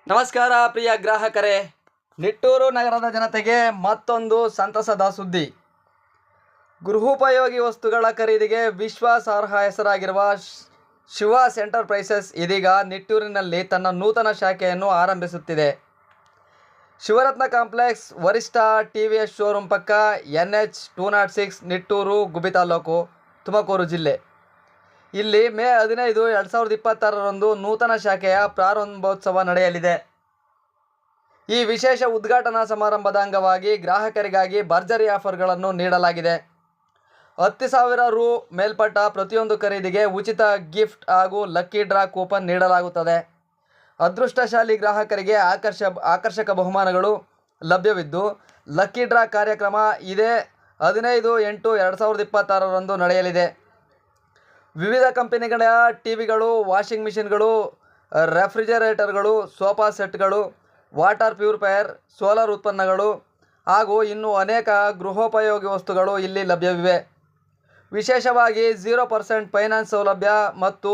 ನಮಸ್ಕಾರ ಪ್ರಿಯ ಗ್ರಾಹಕರೇ, ನಿಟ್ಟೂರು ನಗರದ ಜನತೆಗೆ ಮತ್ತೊಂದು ಸಂತಸದ ಸುದ್ದಿ. ಗೃಹೋಪಯೋಗಿ ವಸ್ತುಗಳ ಖರೀದಿಗೆ ವಿಶ್ವಾಸಾರ್ಹ ಹೆಸರಾಗಿರುವ ಶಿವಾಸ್ ಎಂಟರ್ಪ್ರೈಸಸ್ ಇದೀಗ ನಿಟ್ಟೂರಿನಲ್ಲಿ ತನ್ನ ನೂತನ ಶಾಖೆಯನ್ನು ಆರಂಭಿಸುತ್ತಿದೆ. ಶಿವರತ್ನ ಕಾಂಪ್ಲೆಕ್ಸ್, ವರಿಷ್ಠ TVS ಶೋರೂಮ್ ಪಕ್ಕ, NH 206, ನಿಟ್ಟೂರು, ಗುಬ್ಬಿ ತಾಲೂಕು, ತುಮಕೂರು ಜಿಲ್ಲೆ. ಇಲ್ಲಿ ಮೇ 15, 2026ರಂದು ನೂತನ ಶಾಖೆಯ ಪ್ರಾರಂಭೋತ್ಸವ ನಡೆಯಲಿದೆ. ಈ ವಿಶೇಷ ಉದ್ಘಾಟನಾ ಸಮಾರಂಭದ ಅಂಗವಾಗಿ ಗ್ರಾಹಕರಿಗಾಗಿ ಭರ್ಜರಿ ಆಫರ್ಗಳನ್ನು ನೀಡಲಾಗಿದೆ. 10,000 ರು ಮೇಲ್ಪಟ್ಟ ಪ್ರತಿಯೊಂದು ಖರೀದಿಗೆ ಉಚಿತ ಗಿಫ್ಟ್ ಹಾಗೂ ಲಕ್ಕಿ ಡ್ರಾ ಕೂಪನ್ ನೀಡಲಾಗುತ್ತದೆ. ಅದೃಷ್ಟಶಾಲಿ ಗ್ರಾಹಕರಿಗೆ ಆಕರ್ಷಕ ಬಹುಮಾನಗಳು ಲಭ್ಯವಿದ್ದು, ಲಕ್ಕಿ ಡ್ರಾ ಕಾರ್ಯಕ್ರಮ ಇದೇ 15/8/2026ರಂದು ನಡೆಯಲಿದೆ. ವಿವಿಧ ಕಂಪನಿಗಳ ಟಿವಿಗಳು, ವಾಷಿಂಗ್ ಮಿಷಿನ್ಗಳು, ರೆಫ್ರಿಜರೇಟರ್ಗಳು, ಸೋಫಾ ಸೆಟ್ಗಳು, ವಾಟರ್ ಪ್ಯೂರಿಫೈಯರ್, ಸೋಲಾರ್ ಉತ್ಪನ್ನಗಳು ಹಾಗೂ ಇನ್ನೂ ಅನೇಕ ಗೃಹೋಪಯೋಗಿ ವಸ್ತುಗಳು ಇಲ್ಲಿ ಲಭ್ಯವಿವೆ. ವಿಶೇಷವಾಗಿ 0% ಫೈನಾನ್ಸ್ ಸೌಲಭ್ಯ ಮತ್ತು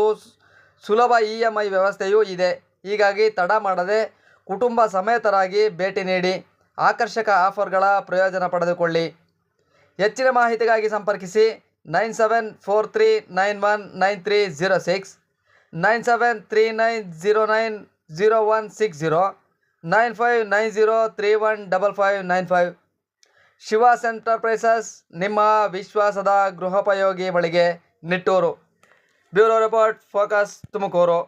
ಸುಲಭ EMI ವ್ಯವಸ್ಥೆಯೂ ಇದೆ. ಹೀಗಾಗಿ ತಡ ಮಾಡದೆ ಕುಟುಂಬ ಸಮೇತರಾಗಿ ಭೇಟಿ ನೀಡಿ ಆಕರ್ಷಕ ಆಫರ್ಗಳ ಪ್ರಯೋಜನ ಪಡೆದುಕೊಳ್ಳಿ. ಹೆಚ್ಚಿನ ಮಾಹಿತಿಗಾಗಿ ಸಂಪರ್ಕಿಸಿ 9743919306, 9739090160, 9590315595. ಶಿವಾಸ್ ಎಂಟರ್ಪ್ರೈಸಸ್, ನಿಮ್ಮ ವಿಶ್ವಾಸದ ಗೃಹೋಪಯೋಗಿ ಮಳಿಗೆ, Nittur. Bureau report, focus, Tumakuru.